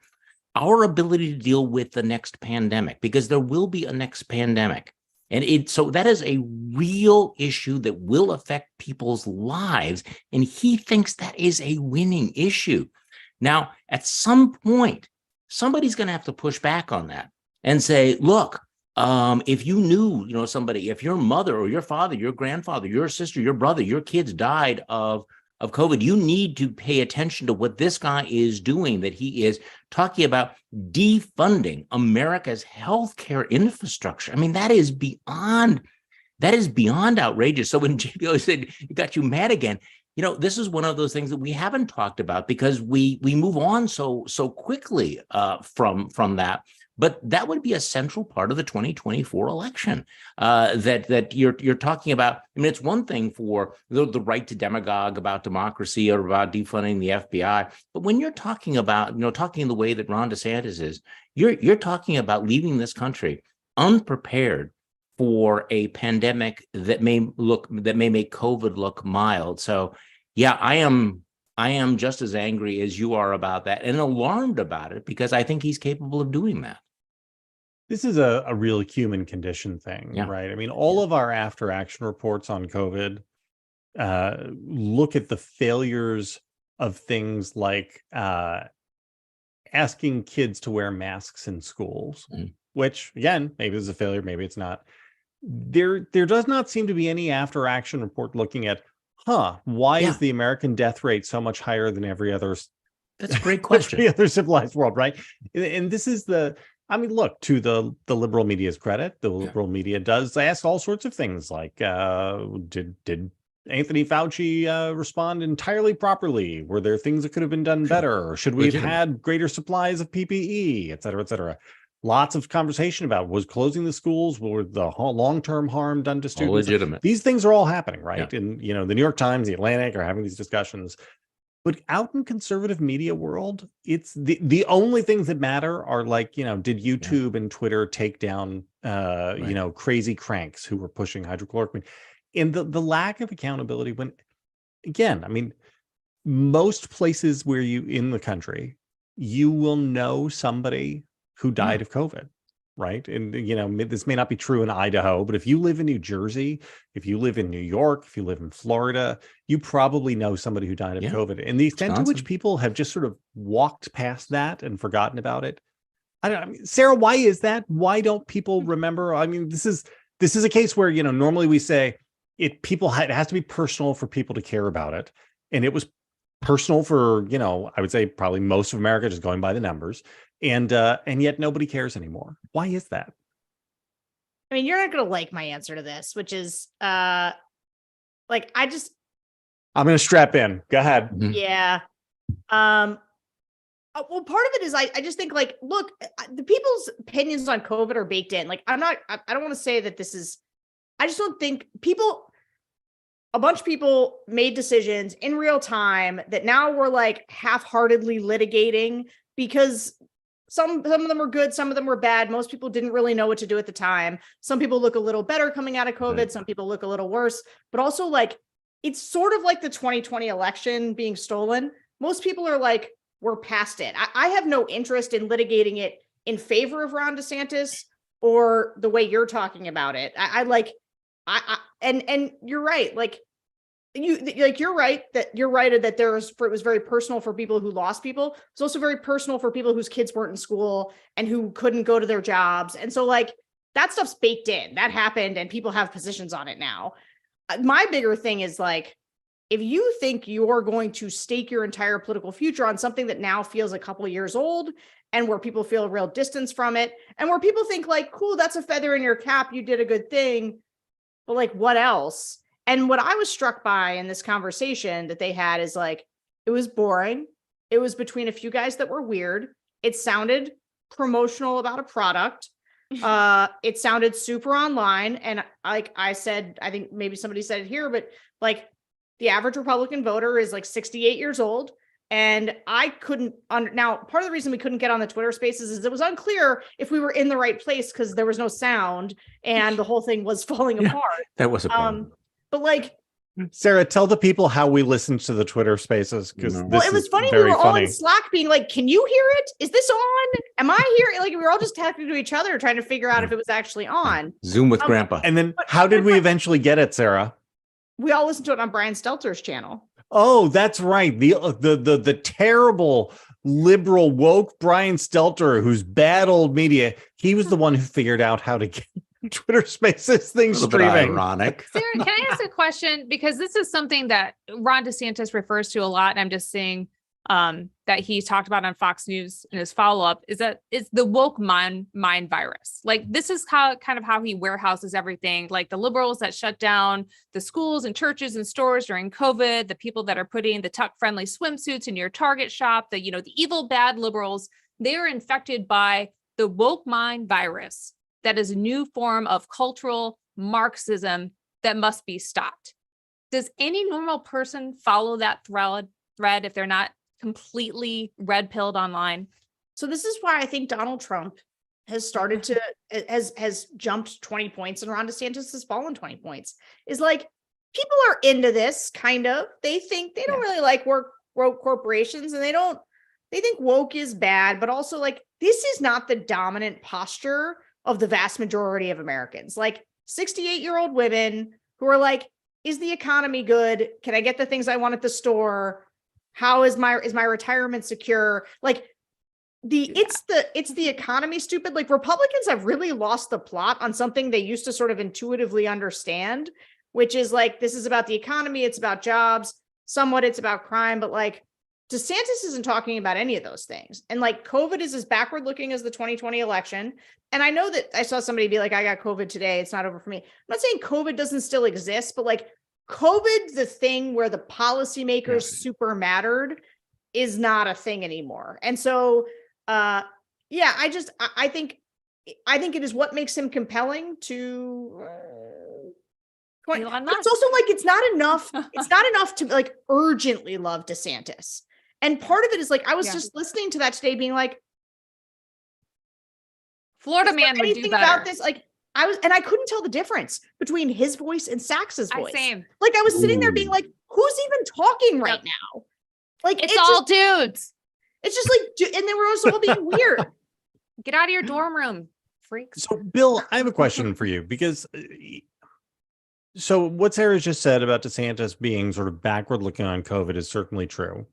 our ability to deal with the next pandemic, because there will be a next pandemic. And so that is a real issue that will affect people's lives. And he thinks that is a winning issue. Now, at some point, somebody's going to have to push back on that and say, look, if you knew, somebody, if your mother or your father, your grandfather, your sister, your brother, your kids died of COVID, you need to pay attention to what this guy is doing, that he is talking about defunding America's healthcare infrastructure. I mean, that is beyond outrageous. So when JPO said it got you mad again, this is one of those things that we haven't talked about because we move on so quickly from that. But that would be a central part of the 2024 election that you're talking about. I mean, it's one thing for the right to demagogue about democracy or about defunding the FBI, but when you're talking about, talking the way that Ron DeSantis is, you're talking about leaving this country unprepared for a pandemic that may make COVID look mild. So, yeah, I am just as angry as you are about that and alarmed about it because I think he's capable of doing that. This is a real human condition thing, right? I mean, all of our after action reports on COVID look at the failures of things like asking kids to wear masks in schools, which again, maybe is a failure, maybe it's not. There does not seem to be any after action report looking at, why is the American death rate so much higher than every other? That's a great question. Every other civilized world, right? And this is look, to the liberal media's credit, the liberal media does ask all sorts of things like, did Anthony Fauci respond entirely properly? Were there things that could have been done better? Or should we have had greater supplies of PPE, et cetera, et cetera? Lots of conversation about was closing the schools, were the long-term harm done to students? All legitimate. These things are all happening, right? Yeah. And, the New York Times, the Atlantic are having these discussions. But out in conservative media world, it's the only things that matter are like, did YouTube and Twitter take down, crazy cranks who were pushing hydrochloroquine? And the lack of accountability when, again, I mean, most places where in the country, you will know somebody who died of COVID, right? And, this may not be true in Idaho, but if you live in New Jersey, if you live in New York, if you live in Florida, you probably know somebody who died of COVID. And the extent to which people have just sort of walked past that and forgotten about it. Sarah, why is that? Why don't people remember? I mean, this is a case where, normally we say it has to be personal for people to care about it. And it was personal for, I would say probably most of America, just going by the numbers. And yet nobody cares anymore. Why is that? I mean, you're not going to like my answer to this, which is I'm going to strap in. Go ahead. Yeah. Well, part of it is I just think look, the people's opinions on COVID are baked in. I don't want to say that this is, I just don't think a bunch of people made decisions in real time that now we're half-heartedly litigating because some of them were good, some of them were bad. Most people didn't really know what to do at the time. Some people look a little better coming out of COVID. Right. Some people look a little worse, but also it's sort of like the 2020 election being stolen. Most people are we're past it. I have no interest in litigating it in favor of Ron DeSantis or the way you're talking about it. And you're right. You're right that it was very personal for people who lost people. It's also very personal for people whose kids weren't in school and who couldn't go to their jobs. And so that stuff's baked in. That happened and people have positions on it now. My bigger thing is if you think you're going to stake your entire political future on something that now feels a couple years old and where people feel a real distance from it and where people think cool, that's a feather in your cap. You did a good thing. But what else? And what I was struck by in this conversation that they had is it was boring. It was between a few guys that were weird. It sounded promotional about a product. It sounded super online. And I said, I think maybe somebody said it here, but the average Republican voter is 68 years old. And I couldn't now part of the reason we couldn't get on the Twitter spaces is it was unclear if we were in the right place because there was no sound and the whole thing was falling apart. That was a problem. But Sarah, tell the people how we listen to the Twitter Spaces, because No. Well, this it was is funny. We very were all funny. in Slack being like, can you hear it? Is this on? Am I here? Like, we were all just talking to each other, trying to figure out if it was actually on. Zoom with Grandpa. And then But- how did but- we eventually get it, Sarah? We all listened to it on Brian Stelter's channel. Oh, that's right. The terrible liberal woke Brian Stelter, who's bad old media. He was the one who figured out how to get Twitter Spaces thing A little bit streaming. ironic. Sarah, can I ask a question? Because this is something that Ron DeSantis refers to a lot, and I'm just saying that he talked about on Fox News in his follow-up, is that it's the woke mind virus. Like, this is how he warehouses everything. Like the liberals that shut down the schools and churches and stores during COVID, the people that are putting the tuck-friendly swimsuits in your Target shop, the evil bad liberals, they are infected by the woke mind virus. That is a new form of cultural Marxism that must be stopped. Does any normal person follow that thread if they're not completely red-pilled online? So this is why I think Donald Trump has started to has jumped 20 points and Ron DeSantis has fallen 20 points. Is like, people are into this kind of. They think they don't really like woke corporations, and they think woke is bad, but also like, this is not the dominant posture of the vast majority of Americans. Like 68-year-old women who are like, is the economy good? Can I get the things I want at the store? How is my retirement secure? Like it's the economy, stupid. Like, Republicans have really lost the plot on something they used to sort of intuitively understand, which is like, this is about the economy, it's about jobs, somewhat it's about crime, but like DeSantis isn't talking about any of those things. And like, COVID is as backward looking as the 2020 election. And I know that I saw somebody be like, I got COVID today, it's not over for me. I'm not saying COVID doesn't still exist, but like, COVID, the thing where the policymakers super mattered, is not a thing anymore. And so, I think it is what makes him compelling to Elon Musk. it's also like, it's not enough. It's not enough to like urgently love DeSantis. And part of it is like, I was just listening to that today being like, Florida is there man would do anything better. about this? Like, I couldn't tell the difference between his voice and Sachs's voice. Same. Like, I was sitting there being like, who's even talking right now? Like, It's all dudes. it's just like, and they were also all being weird. Get out of your dorm room, freaks. So, Bill, I have a question for you, because so what Sarah just said about DeSantis being sort of backward looking on COVID is certainly true.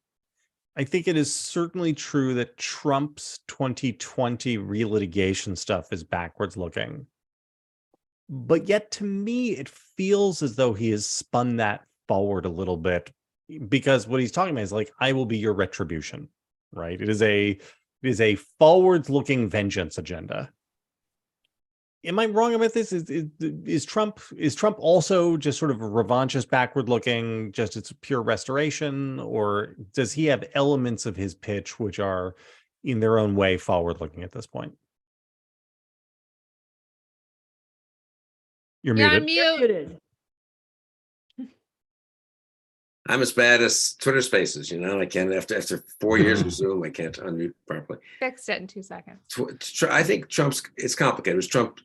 I think it is certainly true that Trump's 2020 relitigation stuff is backwards looking. But yet, to me, it feels as though he has spun that forward a little bit, because what he's talking about is like, I will be your retribution, right? It is a forward-looking vengeance agenda. Am I wrong about this? Is Trump also just sort of a revanchist, backward-looking, just it's pure restoration, or does he have elements of his pitch which are, in their own way, forward-looking at this point? You're You're muted. on mute. I'm as bad as Twitter Spaces, I can't, after 4 years of Zoom, I can't unmute properly. Fixed it in 2 seconds. I think it's complicated. Trump's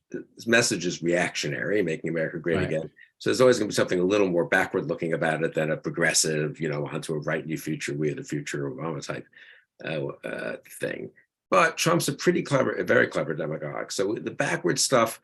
message is reactionary, making America great again. So there's always going to be something a little more backward looking about it than a progressive, onto a bright new future, we are the future, Obama type thing. But Trump's a very clever demagogue. So the backward stuff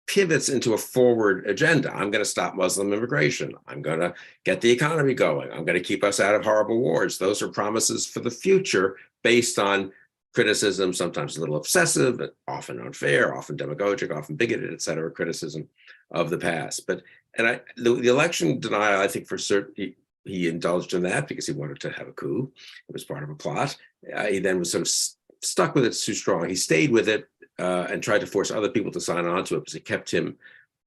pivots into a forward agenda. I'm going to stop Muslim immigration. I'm going to get the economy going. I'm going to keep us out of horrible wars. Those are promises for the future based on criticism, sometimes a little obsessive, often unfair, often demagogic, often bigoted, et cetera, criticism of the past. The election denial, I think for certain, he indulged in that because he wanted to have a coup. It was part of a plot. He then was sort of stuck with it too strong. He stayed with it and tried to force other people to sign on to it because it kept him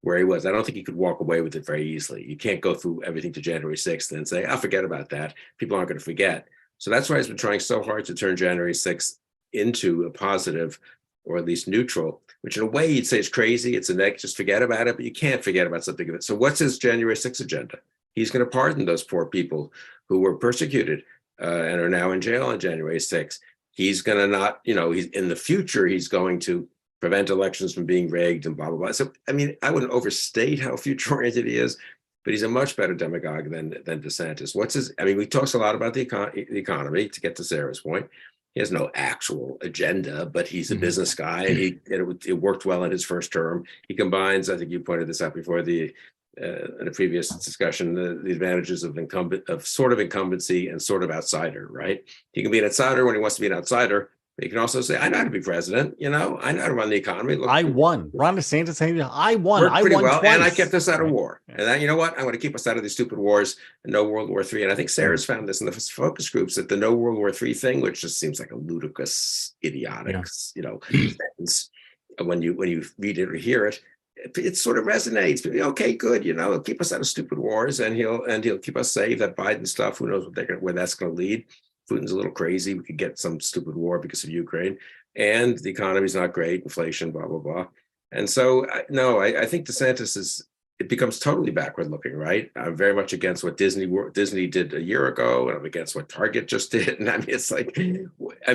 where he was. I don't think he could walk away with it very easily. You can't go through everything to January 6th and say, I'll forget about that. People aren't going to forget. So that's why he's been trying so hard to turn January 6th into a positive, or at least neutral, which in a way you'd say is crazy. It's a negative, just forget about it, but you can't forget about something of it. So what's his January 6th agenda? He's going to pardon those poor people who were persecuted and are now in jail on January 6th. He's going to not, he's in the future, he's going to prevent elections from being rigged and blah, blah, blah. So, I mean, I wouldn't overstate how future oriented he is, but he's a much better demagogue than DeSantis. He talks a lot about the economy, to get to Sarah's point. He has no actual agenda, but he's a business guy, and it worked well in his first term. He combines, I think you pointed this out before, in a previous discussion, the advantages of sort of incumbency and sort of outsider, right? He can be an outsider when he wants to be an outsider. But he can also say, I know how to be president. I know how to run the economy. Look, I won. Ron DeSantis saying, I won. Worked pretty well, twice. and I kept us out of war. And then, you know what? I want to keep us out of these stupid wars and no World War III. And I think Sarah's found this in the focus groups, that the no World War III thing, which just seems like a ludicrous, idiotic, sentence. When you read it or hear it, it sort of resonates. Okay, good. He'll keep us out of stupid wars, and he'll keep us safe. That Biden stuff, who knows where that's going to lead. Putin's a little crazy. We could get some stupid war because of Ukraine, and the economy's not great, inflation, blah, blah, blah. And so, I think DeSantis it becomes totally backward looking, right? I'm very much against what Disney did a year ago, and I'm against what Target just did. And it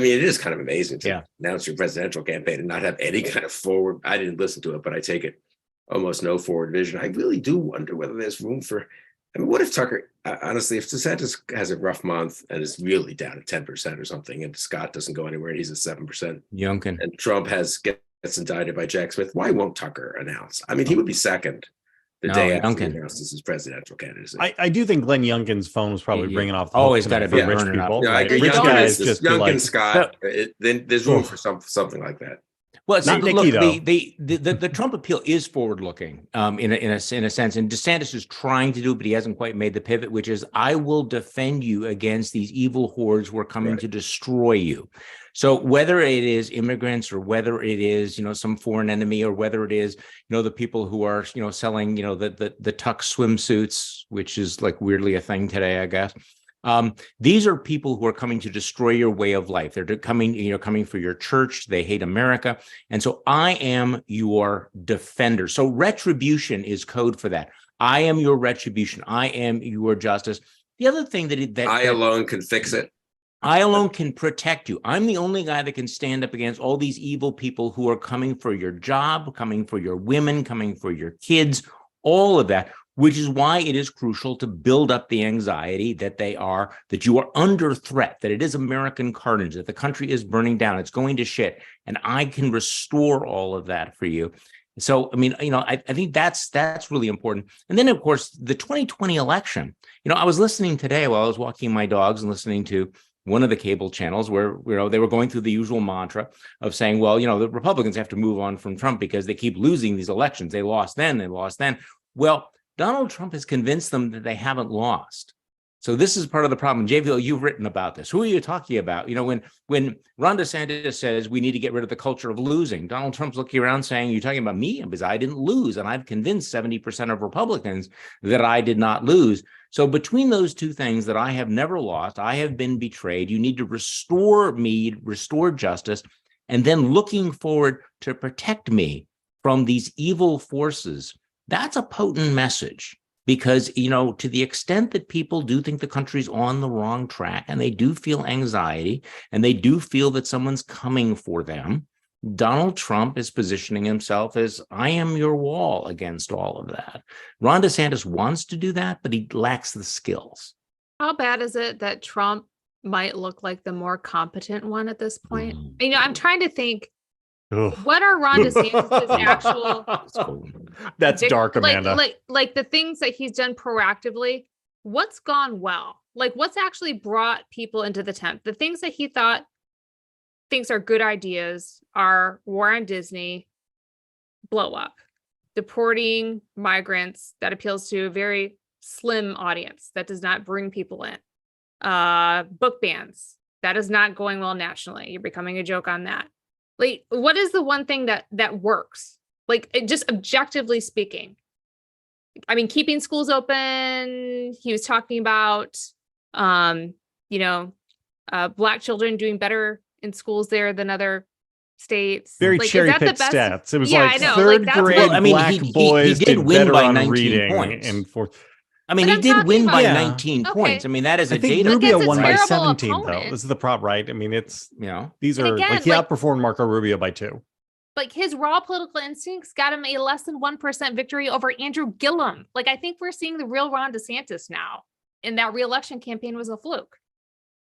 is kind of amazing to announce your presidential campaign and not have any kind of forward. I didn't listen to it, but I take it almost no forward vision. I really do wonder whether there's room for, what if Tucker, honestly, if DeSantis has a rough month and is really down at 10% or something, and Scott doesn't go anywhere and he's at 7%, Youngkin, and Trump gets indicted by Jack Smith, why won't Tucker announce? He would be second the day after he announces his presidential candidacy. I do think Glenn Youngkin's phone was probably ringing off the always got to be rich burning people. up. Right? Rich guys just Youngkin, Scott. Then there's room for something like that. Well, Not Nikki, though. The Trump appeal is forward-looking in a sense, and DeSantis is trying to do it, but he hasn't quite made the pivot, which is, I will defend you against these evil hordes who are coming to destroy you. So whether it is immigrants, or whether it is some foreign enemy, or whether it is the people who are selling the tuck swimsuits, which is like weirdly a thing today, I guess. These are people who are coming to destroy your way of life. They're coming for your church. They hate America. And so I am your defender. So retribution is code for that. I am your retribution. I am your justice. The other thing that I alone can fix it. I alone can protect you. I'm the only guy that can stand up against all these evil people who are coming for your job, coming for your women, coming for your kids, all of that. Which is why it is crucial to build up the anxiety that you are under threat, that it is American carnage, that the country is burning down, it's going to shit, and I can restore all of that for you. So, I think that's really important. And then, of course, the 2020 election. I was listening today while I was walking my dogs and listening to one of the cable channels where they were going through the usual mantra of saying, well, the Republicans have to move on from Trump because they keep losing these elections. They lost then, they lost then. Well, Donald Trump has convinced them that they haven't lost. So this is part of the problem. JVL, you've written about this. Who are you talking about? When Ron DeSantis says we need to get rid of the culture of losing, Donald Trump's looking around saying, you're talking about me? Because I didn't lose. And I've convinced 70% of Republicans that I did not lose. So between those two things, that I have never lost, I have been betrayed. You need to restore me, restore justice, and then looking forward to protect me from these evil forces. That's a potent message, because, to the extent that people do think the country's on the wrong track, and they do feel anxiety, and they do feel that someone's coming for them, Donald Trump is positioning himself as, I am your wall against all of that. Ron DeSantis wants to do that, but he lacks the skills. How bad is it that Trump might look like the more competent one at this point? I'm trying to think. Ugh. What are Ron DeSantis' actual? That's dark, Amanda. Like the things that he's done proactively. What's gone well? Like what's actually brought people into the tent? The things that he thinks are good ideas are war on Disney, blow up, deporting migrants that appeals to a very slim audience that does not bring people in, book bans that is not going well nationally. You're becoming a joke on that. Like, what is the one thing that works? Like, just objectively speaking. Keeping schools open. He was talking about, Black children doing better in schools there than other states. Very cherry-picked stats. It was third grade Black boys he did win better by on 19 reading points. in fourth. He did win by 19 points. That is a data. Rubio won by 17, though. This is the problem, right? These are again, he outperformed Marco Rubio by 2. Like his raw political instincts got him a less than 1% victory over Andrew Gillum. Like I think we're seeing the real Ron DeSantis now. And that re-election campaign was a fluke.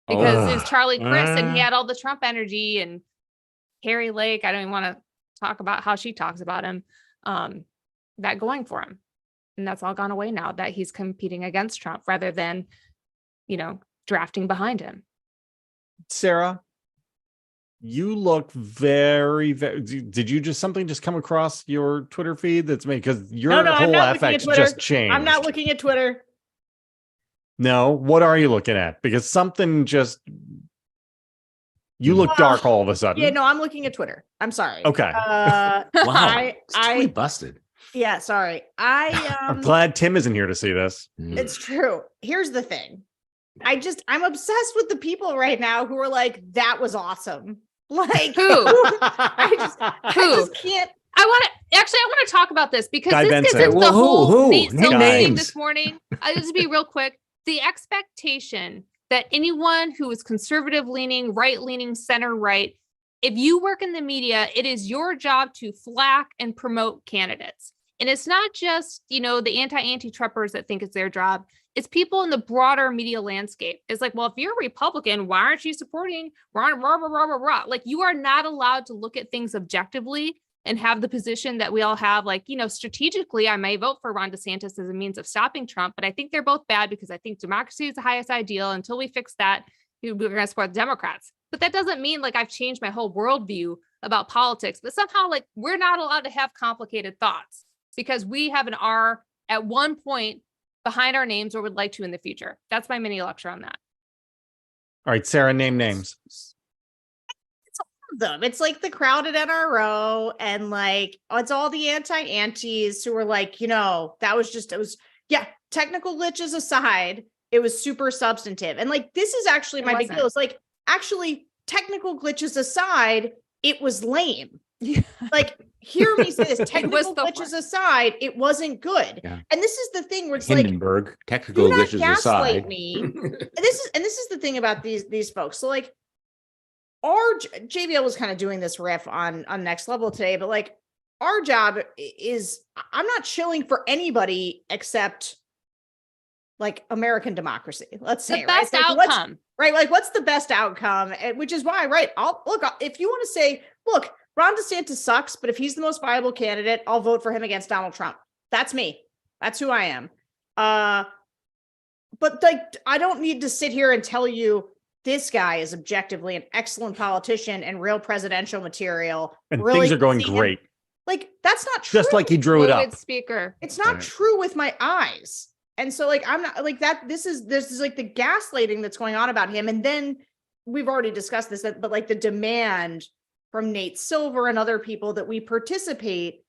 Because it's Charlie Crist and he had all the Trump energy, and Carrie Lake, I don't even want to talk about how she talks about him, that going for him. And that's all gone away now that he's competing against Trump rather than, drafting behind him. Sarah, you look very, very, did you something just come across your Twitter feed that's made, because your No, I'm whole not looking at affect Twitter. just changed. I'm not looking at Twitter. No, what are you looking at? Because something just, you look dark all of a sudden. Yeah, no, I'm looking at Twitter. I'm sorry. Okay. Wow, I totally busted. yeah, sorry. I'm glad Tim isn't here to see this. It's true. Here's the thing. I'm obsessed with the people right now who are like, that was awesome. Like Who? I just can't. I want to talk about this because Guy this Benson. gets into Well, the whole who? Nate Name Silver thing names. this morning. I'll just be real quick. The expectation that anyone who is conservative leaning, right leaning, center right, if you work in the media, it is your job to flack and promote candidates. And it's not just, the anti-Trumpers that think it's their job. It's people in the broader media landscape. It's like, well, if you're a Republican, why aren't you supporting Ron? Like, you are not allowed to look at things objectively and have the position that we all have. Like, strategically, I may vote for Ron DeSantis as a means of stopping Trump, but I think they're both bad because I think democracy is the highest ideal. Until we fix that, we're going to support the Democrats. But that doesn't mean like I've changed my whole worldview about politics. But somehow, like, we're not allowed to have complicated thoughts because we have an R at one point behind our names or would like to in the future. That's my mini lecture on that. All right, Sarah, name names. Them. It's like the crowded NRO and like it's all the anti-antis who are like, technical glitches aside, it was super substantive. And like, this is actually my big deal. It's like, actually, technical glitches aside, it was lame. Like, hear me say this, technical glitches aside, it wasn't good. Yeah. And this is the thing where it's Hindenburg, like, technical do not glitches gaslight aside. me. And this is the thing about these folks. So like, our JVL was kind of doing this riff on Next Level today, but like our job is, I'm not shilling for anybody except like American democracy. Let's say the best right? outcome, right? Like, what's the best outcome? Which is why, right? If you want to say, look, Ron DeSantis sucks, but if he's the most viable candidate, I'll vote for him against Donald Trump. That's me. That's who I am. But like, I don't need to sit here and tell you this guy is objectively an excellent politician and real presidential material. And really things are going great. Like, that's not true. Just like he drew it up. Good speaker. It's not true with my eyes. And so like, I'm not like that. This is like the gaslighting that's going on about him. And then we've already discussed this, but like the demand from Nate Silver and other people that we participate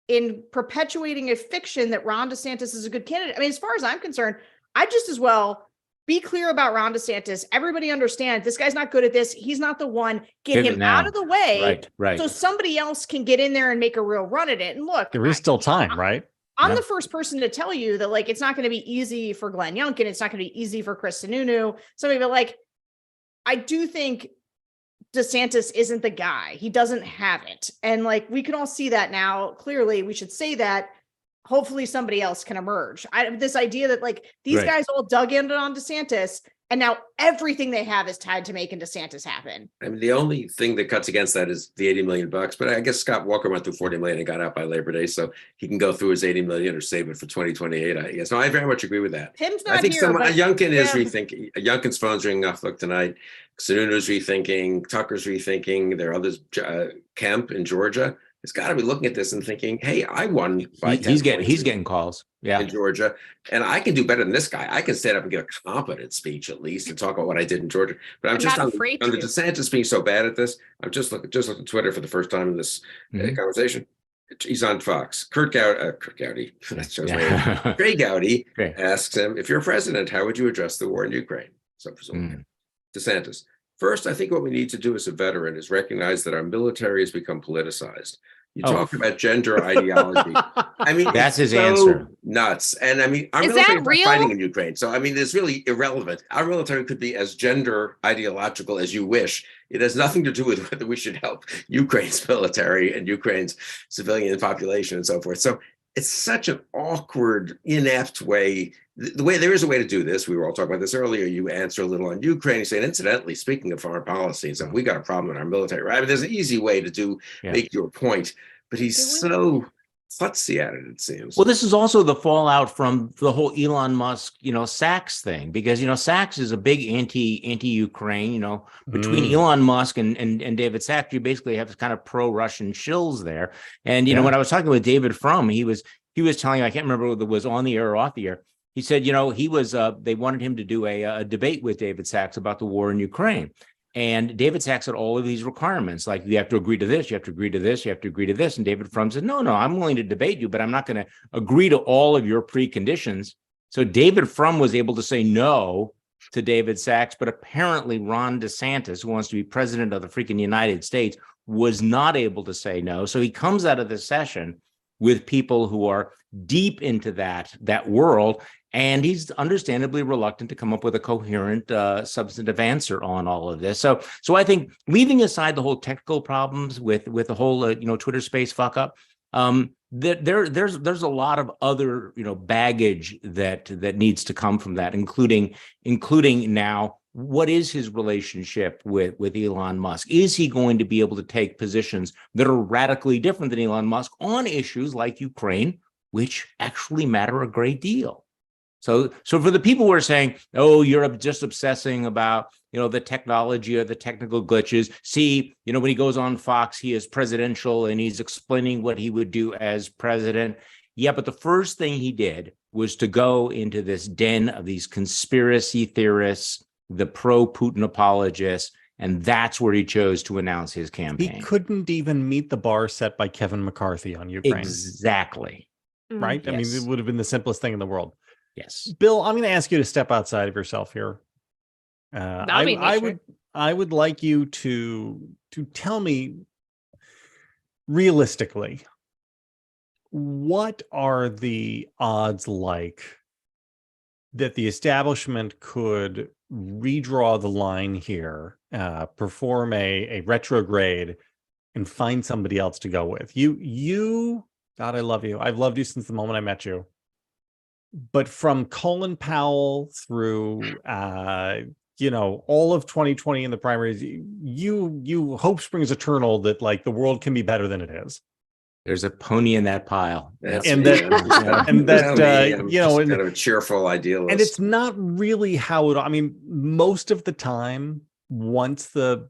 in perpetuating a fiction that Ron DeSantis is a good candidate. I mean, as far as I'm concerned, I just as well be clear about Ron DeSantis. Everybody understands this guy's not good at this. He's not the one. Get him out of the way. Right. So somebody else can get in there and make a real run at it. And look, There is still time, right? I'm the first person to tell you that like, it's not going to be easy for Glenn Youngkin. It's not going to be easy for Chris Sununu. Somebody, but like, I do think DeSantis isn't the guy. He doesn't have it. And like, we can all see that now. Clearly, we should say that. Hopefully somebody else can emerge. This idea that like these guys all dug in on DeSantis and now everything they have is tied to making DeSantis happen. I mean, the only thing that cuts against that is the $80 million. But I guess Scott Walker went through 40 million and got out by Labor Day, so he can go through his 80 million or save it for 2028. I guess. No, I very much agree with that. Tim's not I think here, but Youngkin is rethinking. Youngkin's phone's ringing off look tonight. Sununu's rethinking. Tucker's rethinking. There are others. Kemp in Georgia has got to be looking at this and thinking, "Hey, I won by 10 He's points getting calls. Yeah, in Georgia, and I can do better than this guy. I can stand up and give a competent speech at least and talk about what I did in Georgia. But I'm just on the DeSantis being so bad at this. I'm just looked at Twitter for the first time in this conversation. He's on Fox. Kurt Gowdy. That shows me. Trey Gowdy asks him, "If you're president, how would you address the war in Ukraine?" So presumably, DeSantis. First, I think what we need to do as a veteran is recognize that our military has become politicized. You talk about gender ideology. I mean, That's it's his answer. Nuts. And I mean, our Is military that is not real? fighting in Ukraine. So I mean, it's really irrelevant. Our military could be as gender ideological as you wish. It has nothing to do with whether we should help Ukraine's military and Ukraine's civilian population and so forth. So it's such an awkward, inept way. The way there is a way to do this. We were all talking about this earlier. You answer a little on Ukraine. You say, and incidentally, speaking of foreign policy, and so we got a problem in our military, right? I mean, there's an easy way to make your point, but he's so klutzy at it, it seems. Well, this is also the fallout from the whole Elon Musk, Sachs thing, because, Sachs is a big anti-Ukraine, between Elon Musk and David Sachs, you basically have kind of pro-Russian shills there. And, when I was talking with David Frum, he was telling me, I can't remember whether it was on the air or off the air. He said, he was, they wanted him to do a debate with David Sachs about the war in Ukraine. And David Sachs had all of these requirements, like you have to agree to this, you have to agree to this, you have to agree to this. And David Frum said, no, I'm willing to debate you, but I'm not going to agree to all of your preconditions. So David Frum was able to say no to David Sachs, but apparently Ron DeSantis, who wants to be president of the freaking United States, was not able to say no. So he comes out of this session with people who are deep into that world. And he's understandably reluctant to come up with a coherent, substantive answer on all of this. So I think leaving aside the whole technical problems with the whole, Twitter space fuck up, there's a lot of other, baggage that needs to come from that, including now, what is his relationship with Elon Musk? Is he going to be able to take positions that are radically different than Elon Musk on issues like Ukraine, which actually matter a great deal? So for the people who are saying, oh, you're just obsessing about, the technology or the technical glitches. See, when he goes on Fox, he is presidential and he's explaining what he would do as president. Yeah, but the first thing he did was to go into this den of these conspiracy theorists, the pro-Putin apologists, and that's where he chose to announce his campaign. He couldn't even meet the bar set by Kevin McCarthy on Ukraine. Exactly. Right? Yes. I mean, it would have been the simplest thing in the world. Yes. Bill, I'm going to ask you to step outside of yourself here. I would like you to tell me realistically, what are the odds like that the establishment could redraw the line here, perform a retrograde, and find somebody else to go with? You, God, I love you. I've loved you since the moment I met you. But from Colin Powell through, all of 2020 in the primaries, you hope springs eternal that like the world can be better than it is. There's a pony in that pile. Kind of a cheerful idealist. And it's not really how it. I mean, most of the time, once the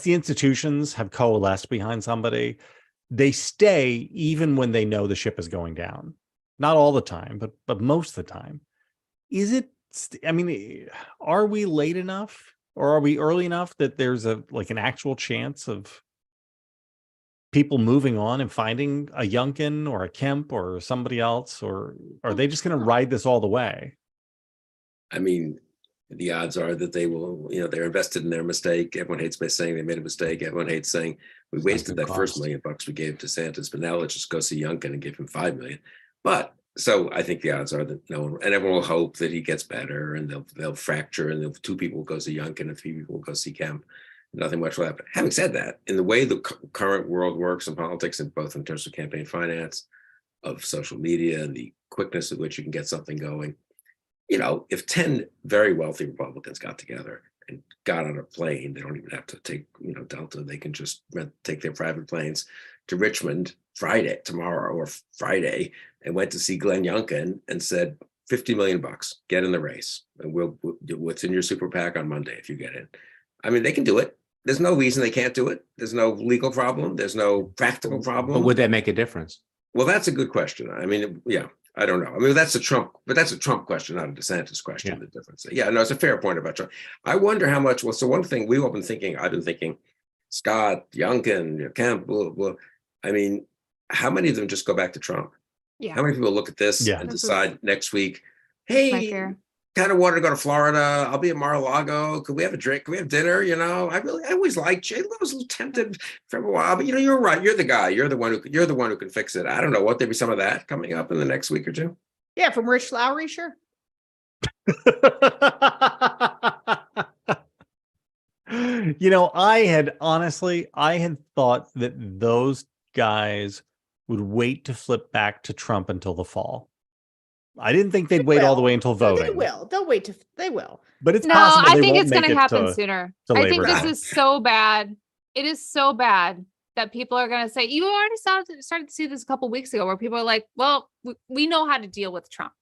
institutions have coalesced behind somebody, they stay even when they know the ship is going down. Not all the time, but most of the time. Is it? I mean, are we late enough? Or are we early enough that there's an actual chance of people moving on and finding a Youngkin or a Kemp or somebody else? Or are they just going to ride this all the way? I mean, the odds are that they will, they're invested in their mistake. Everyone hates saying they made a mistake. Everyone hates saying we wasted that first $1 million we gave DeSantis, but now let's just go see Youngkin and give him $5 million. But so I think the odds are that no one, and everyone will hope that he gets better, and they'll fracture, and 2 people will go see Youngkin and 3 people will go see Kemp. Nothing much will happen. Having said that, in the way the current world works in politics, and both in terms of campaign finance, of social media, and the quickness at which you can get something going, if 10 very wealthy Republicans got together and got on a plane, they don't even have to take Delta. They can just take their private planes to Richmond tomorrow or Friday, and went to see Glenn Youngkin and said, $50 million, get in the race, and we'll what's in your super PAC on Monday if you get in. I mean, they can do it. There's no reason they can't do it. There's no legal problem. There's no practical problem. But would that make a difference? Well, that's a good question. I mean, yeah, I don't know. I mean, that's a Trump question, not a DeSantis question. Yeah. The difference. Yeah, no, it's a fair point about Trump. I wonder how much. Well, so one thing I've been thinking, Scott, Youngkin, Kemp, blah, blah. I mean, how many of them just go back to Trump? Yeah. How many people look at this and decide next week, hey, kind of wanted to go to Florida. I'll be in Mar-a-Lago. Could we have a drink? Could we have dinner? I always liked J-Lo. I was a little tempted for a while, but you're right. You're the guy. You're the one who can fix it. I don't know. What there be some of that coming up in the next week or two? Yeah, from Rich Lowry, sure. I had thought that those guys would wait to flip back to Trump until the fall. I didn't think they'd wait all the way until voting. They will. They'll wait to. They will. But it's No, possible I they think won't it's going make to it happen sooner. to I think Labor this Day. is so bad. It is so bad that people are going to say, you already started to see this a couple weeks ago where people are like, well, we know how to deal with Trump.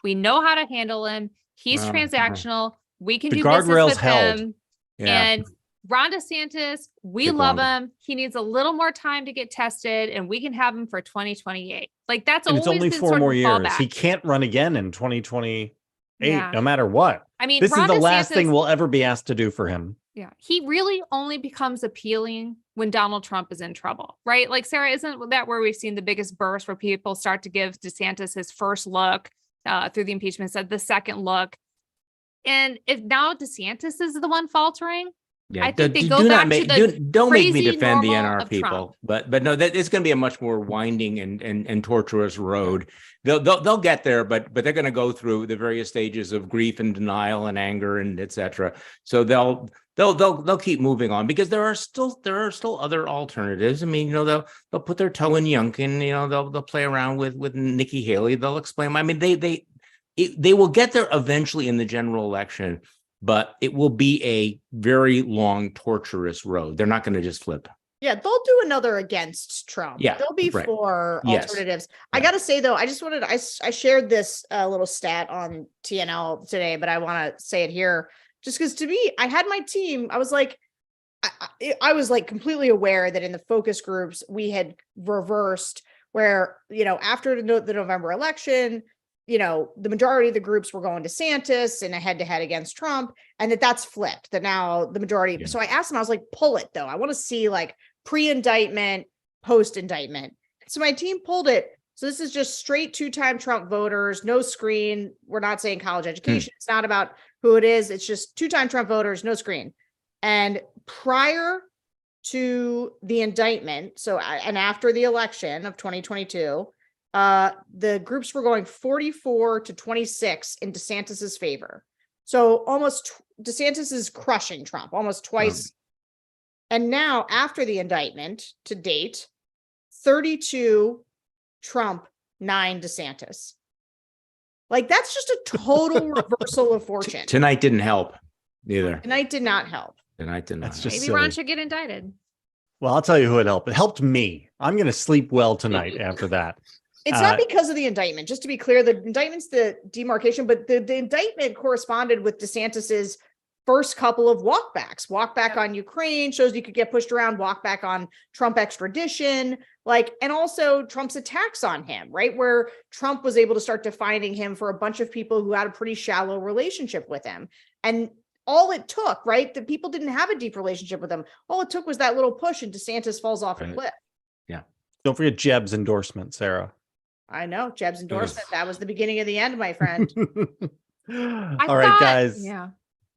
We know how to handle him. He's transactional. We can The do business guardrails with held. him. Yeah. And Ron DeSantis, we Take love longer. him. He needs a little more time to get tested, and we can have him for 2028. Like that's And it's always only been 4 sort of more the years. fallback. He can't run again in 2028, Yeah. no matter what. I mean, This Ron is the last DeSantis- thing we'll ever be asked to do for him. Yeah, he really only becomes appealing when Donald Trump is in trouble, right? Like, Sarah, isn't that where we've seen the biggest burst where people start to give DeSantis his first look through the impeachment, said the second look? And if now DeSantis is the one faltering, Yeah, I think they do go not back to the don't make me crazy defend the normal NR of people, Trump. but no, that it's going to be a much more winding and torturous road. They'll get there, but they're going to go through the various stages of grief and denial and anger and etc. So they'll keep moving on because there are still other alternatives. I mean, they'll put their toe in Youngkin. They'll play around with Nikki Haley. They'll explain. I mean, they will get there eventually in the general election. But it will be a very long, torturous road. They're not going to just flip. Yeah, they'll do another against Trump. Yeah, There'll be right. 4 Yes. alternatives. I Yeah. got to say, though, I shared this little stat on TNL today, but I want to say it here just because to me, I had my team. I was like, I was like completely aware that in the focus groups, we had reversed where, after the November election, the majority of the groups were going to DeSantis in a head-to-head against Trump, and that's flipped. That now the majority. Yeah. So I asked him, I was like, pull it though. I want to see like pre-indictment, post-indictment. So my team pulled it. So this is just straight 2-time Trump voters, no screen. We're not saying college education. It's not about who it is. It's just 2-time Trump voters, no screen. And prior to the indictment, and after the election of 2022, the groups were going 44 to 26 in DeSantis's favor. So almost DeSantis is crushing Trump almost twice. And now after the indictment to date, 32 Trump, 9 DeSantis. Like that's just a total reversal of fortune. Tonight didn't help either. Tonight did not help. Tonight did not. That's help. just Maybe silly. Ron should get indicted. Well, I'll tell you who it helped. It helped me. I'm going to sleep well tonight after that. It's not because of the indictment. Just to be clear, the indictment's the demarcation, but the indictment corresponded with DeSantis's first couple of walkbacks. Walkback on Ukraine shows you could get pushed around. Walkback on Trump extradition, and also Trump's attacks on him, right? Where Trump was able to start defining him for a bunch of people who had a pretty shallow relationship with him. And all it took, right? The people didn't have a deep relationship with him. All it took was that little push and DeSantis falls off a Right. cliff. Don't forget Jeb's endorsement, Sarah. I know. Jeb's endorsement. That was the beginning of the end, my friend. All right, guys. Yeah.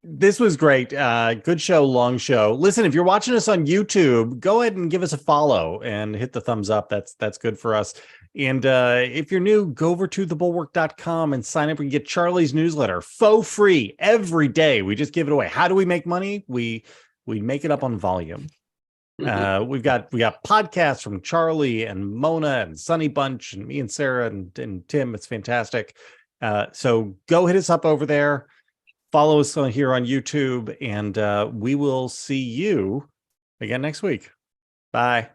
This was great. Good show, long show. Listen, if you're watching us on YouTube, go ahead and give us a follow and hit the thumbs up. That's good for us. And if you're new, go over to thebulwark.com and sign up. We can get Charlie's newsletter for free every day. We just give it away. How do we make money? We make it up on volume. We got podcasts from Charlie and Mona and Sunny Bunch and me and Sarah and Tim. It's fantastic. So go hit us up over there. Follow us here on YouTube, and we will see you again next week. Bye.